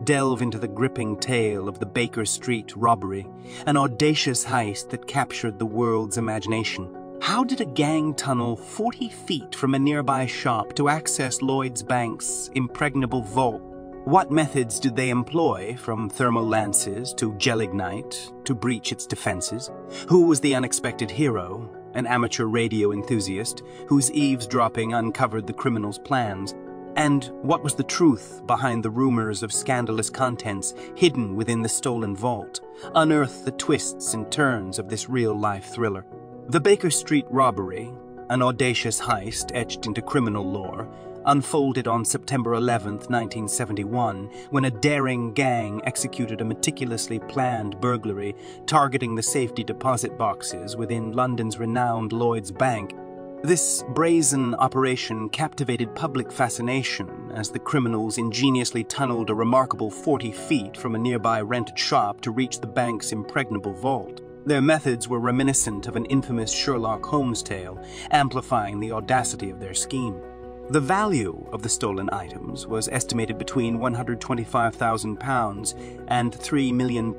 delve into the gripping tale of the Baker Street robbery, an audacious heist that captured the world's imagination. How did a gang tunnel 40 feet from a nearby shop to access Lloyd's Bank's impregnable vault? What methods did they employ, from thermal lances to gelignite, to breach its defenses? Who was the unexpected hero, an amateur radio enthusiast whose eavesdropping uncovered the criminals' plans? And what was the truth behind the rumors of scandalous contents hidden within the stolen vault? Unearth the twists and turns of this real-life thriller. The Baker Street robbery, an audacious heist etched into criminal lore, unfolded on September 11, 1971, when a daring gang executed a meticulously planned burglary targeting the safety deposit boxes within London's renowned Lloyd's Bank. This brazen operation captivated public fascination as the criminals ingeniously tunneled a remarkable 40 feet from a nearby rented shop to reach the bank's impregnable vault. Their methods were reminiscent of an infamous Sherlock Holmes tale, amplifying the audacity of their scheme. The value of the stolen items was estimated between £125,000 and £3 million,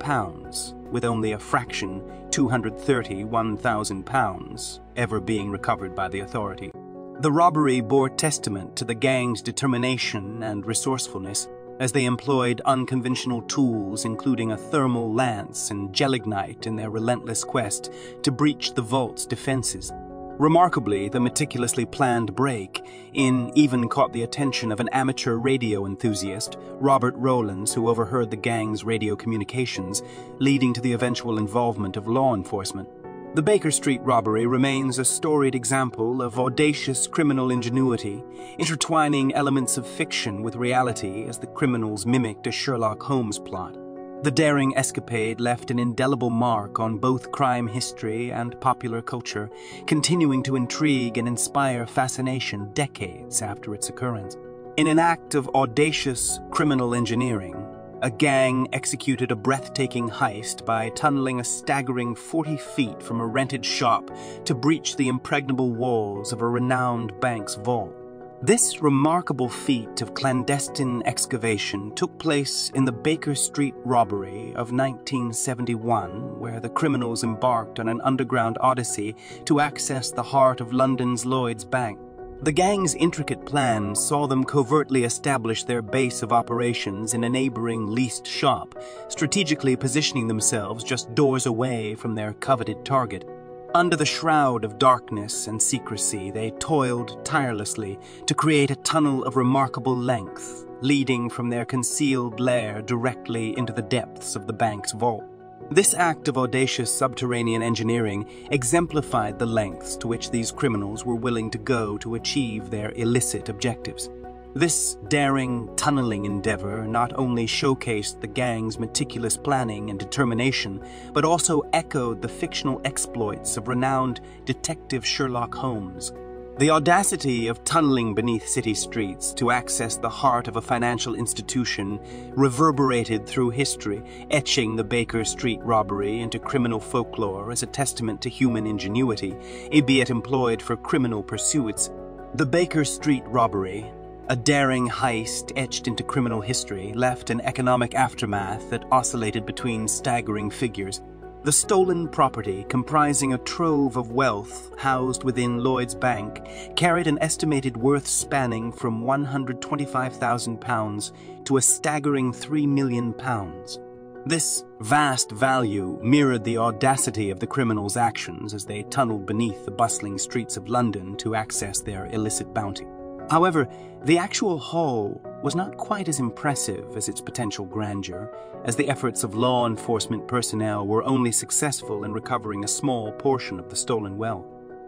with only a fraction, £231,000, ever being recovered by the authority. The robbery bore testament to the gang's determination and resourcefulness, as they employed unconventional tools including a thermal lance and gelignite in their relentless quest to breach the vault's defenses. Remarkably, the meticulously planned break-in even caught the attention of an amateur radio enthusiast, Robert Rowlands, who overheard the gang's radio communications, leading to the eventual involvement of law enforcement. The Baker Street robbery remains a storied example of audacious criminal ingenuity, intertwining elements of fiction with reality as the criminals mimicked a Sherlock Holmes plot. The daring escapade left an indelible mark on both crime history and popular culture, continuing to intrigue and inspire fascination decades after its occurrence. In an act of audacious criminal engineering, a gang executed a breathtaking heist by tunneling a staggering 40 feet from a rented shop to breach the impregnable walls of a renowned bank's vault. This remarkable feat of clandestine excavation took place in the Baker Street robbery of 1971, where the criminals embarked on an underground odyssey to access the heart of London's Lloyd's Bank. The gang's intricate plan saw them covertly establish their base of operations in a neighboring leased shop, strategically positioning themselves just doors away from their coveted target. Under the shroud of darkness and secrecy, they toiled tirelessly to create a tunnel of remarkable length, leading from their concealed lair directly into the depths of the bank's vault. This act of audacious subterranean engineering exemplified the lengths to which these criminals were willing to go to achieve their illicit objectives. This daring, tunneling endeavor not only showcased the gang's meticulous planning and determination, but also echoed the fictional exploits of renowned Detective Sherlock Holmes. The audacity of tunneling beneath city streets to access the heart of a financial institution reverberated through history, etching the Baker Street robbery into criminal folklore as a testament to human ingenuity, albeit employed for criminal pursuits. The Baker Street robbery, a daring heist etched into criminal history, left an economic aftermath that oscillated between staggering figures. The stolen property, comprising a trove of wealth housed within Lloyd's Bank, carried an estimated worth spanning from £125,000 to a staggering £3 million. This vast value mirrored the audacity of the criminals' actions as they tunneled beneath the bustling streets of London to access their illicit bounty. However, the actual haul was not quite as impressive as its potential grandeur, as the efforts of law enforcement personnel were only successful in recovering a small portion of the stolen wealth.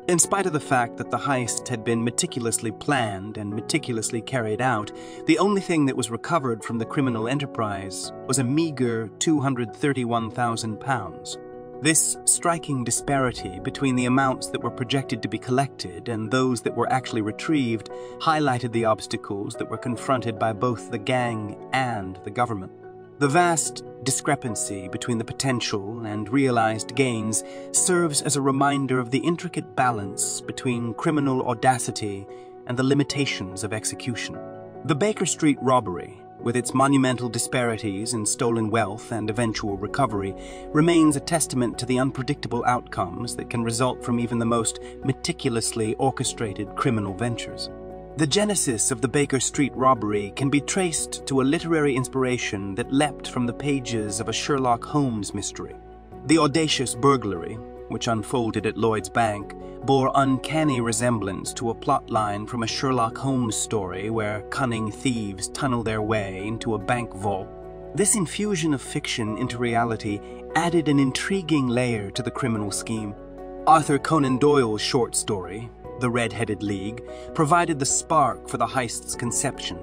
In spite of the fact that the heist had been meticulously planned and meticulously carried out, the only thing that was recovered from the criminal enterprise was a meager £231,000. This striking disparity between the amounts that were projected to be collected and those that were actually retrieved highlighted the obstacles that were confronted by both the gang and the government. The vast discrepancy between the potential and realized gains serves as a reminder of the intricate balance between criminal audacity and the limitations of execution. The Baker Street robbery, with its monumental disparities in stolen wealth and eventual recovery, remains a testament to the unpredictable outcomes that can result from even the most meticulously orchestrated criminal ventures. The genesis of the Baker Street robbery can be traced to a literary inspiration that leapt from the pages of a Sherlock Holmes mystery. The audacious burglary, which unfolded at Lloyd's Bank, bore uncanny resemblance to a plotline from a Sherlock Holmes story where cunning thieves tunnel their way into a bank vault. This infusion of fiction into reality added an intriguing layer to the criminal scheme. Arthur Conan Doyle's short story, The Red-Headed League, provided the spark for the heist's conception.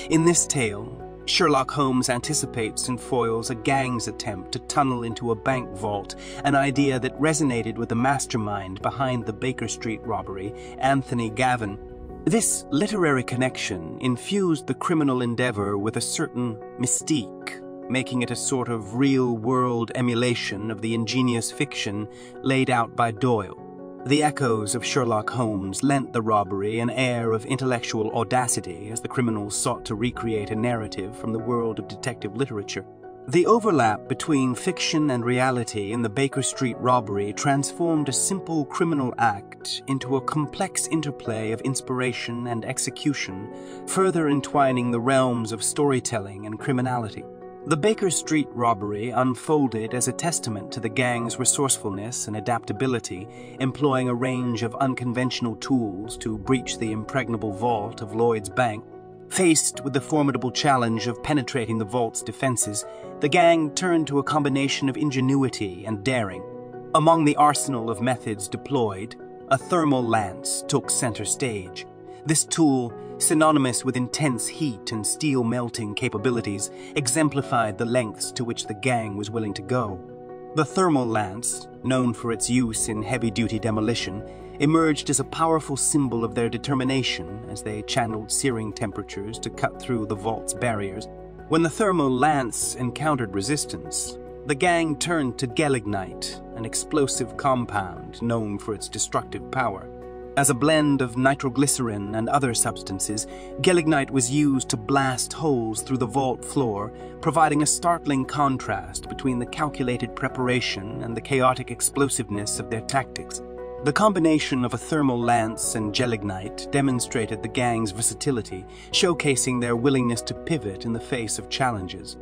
In this tale, Sherlock Holmes anticipates and foils a gang's attempt to tunnel into a bank vault, an idea that resonated with the mastermind behind the Baker Street robbery, Anthony Gavin. This literary connection infused the criminal endeavor with a certain mystique, making it a sort of real-world emulation of the ingenious fiction laid out by Doyle. The echoes of Sherlock Holmes lent the robbery an air of intellectual audacity as the criminals sought to recreate a narrative from the world of detective literature. The overlap between fiction and reality in the Baker Street robbery transformed a simple criminal act into a complex interplay of inspiration and execution, further entwining the realms of storytelling and criminality. The Baker Street robbery unfolded as a testament to the gang's resourcefulness and adaptability, employing a range of unconventional tools to breach the impregnable vault of Lloyd's Bank. Faced with the formidable challenge of penetrating the vault's defenses, the gang turned to a combination of ingenuity and daring. Among the arsenal of methods deployed, a thermal lance took center stage. This tool, synonymous with intense heat and steel melting capabilities, exemplified the lengths to which the gang was willing to go. The thermal lance, known for its use in heavy-duty demolition, emerged as a powerful symbol of their determination as they channeled searing temperatures to cut through the vault's barriers. When the thermal lance encountered resistance, the gang turned to gelignite, an explosive compound known for its destructive power. As a blend of nitroglycerin and other substances, gelignite was used to blast holes through the vault floor, providing a startling contrast between the calculated preparation and the chaotic explosiveness of their tactics. The combination of a thermal lance and gelignite demonstrated the gang's versatility, showcasing their willingness to pivot in the face of challenges.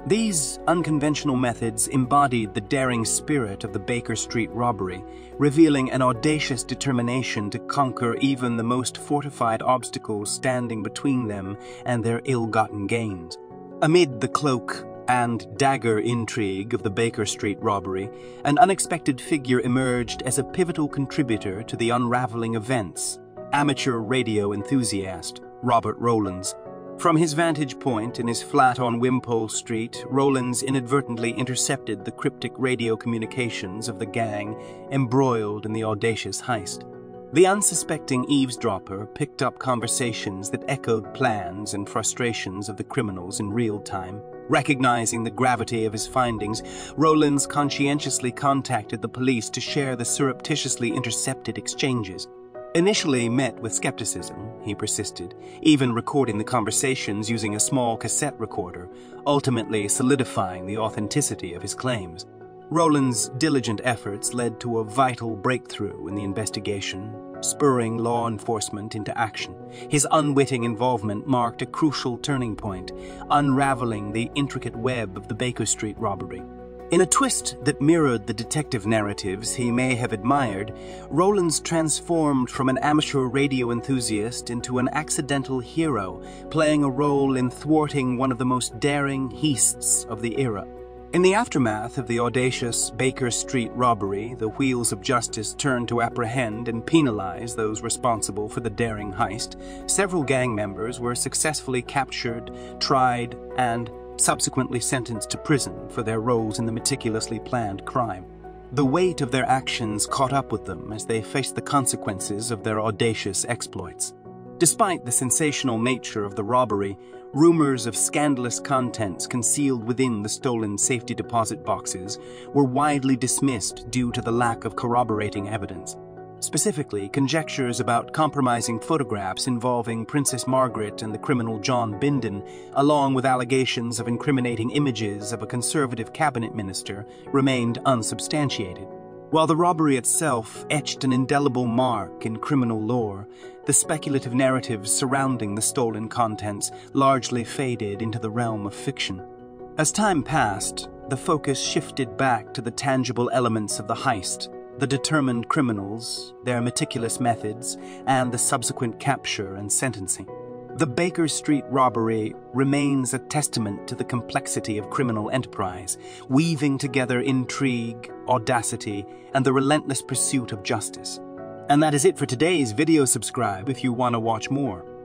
These unconventional methods embodied the daring spirit of the Baker Street robbery, revealing an audacious determination to conquer even the most fortified obstacles standing between them and their ill-gotten gains. Amid the cloak and dagger intrigue of the Baker Street robbery, an unexpected figure emerged as a pivotal contributor to the unraveling events: amateur radio enthusiast Robert Rowlands. From his vantage point in his flat on Wimpole Street, Rowlands inadvertently intercepted the cryptic radio communications of the gang embroiled in the audacious heist. The unsuspecting eavesdropper picked up conversations that echoed plans and frustrations of the criminals in real time. Recognizing the gravity of his findings, Rowlands conscientiously contacted the police to share the surreptitiously intercepted exchanges. Initially met with skepticism, he persisted, even recording the conversations using a small cassette recorder, ultimately solidifying the authenticity of his claims. Rowland's diligent efforts led to a vital breakthrough in the investigation, spurring law enforcement into action. His unwitting involvement marked a crucial turning point, unraveling the intricate web of the Baker Street robbery. In a twist that mirrored the detective narratives he may have admired, Rowlands transformed from an amateur radio enthusiast into an accidental hero, playing a role in thwarting one of the most daring heists of the era. In the aftermath of the audacious Baker Street robbery, the wheels of justice turned to apprehend and penalize those responsible for the daring heist. Several gang members were successfully captured, tried, and subsequently sentenced to prison for their roles in the meticulously planned crime. The weight of their actions caught up with them as they faced the consequences of their audacious exploits. Despite the sensational nature of the robbery, rumors of scandalous contents concealed within the stolen safety deposit boxes were widely dismissed due to the lack of corroborating evidence. Specifically, conjectures about compromising photographs involving Princess Margaret and the criminal John Bindon, along with allegations of incriminating images of a conservative cabinet minister, remained unsubstantiated. While the robbery itself etched an indelible mark in criminal lore, the speculative narratives surrounding the stolen contents largely faded into the realm of fiction. As time passed, the focus shifted back to the tangible elements of the heist: the determined criminals, their meticulous methods, and the subsequent capture and sentencing. The Baker Street robbery remains a testament to the complexity of criminal enterprise, weaving together intrigue, audacity, and the relentless pursuit of justice. And that is it for today's video. Subscribe if you want to watch more.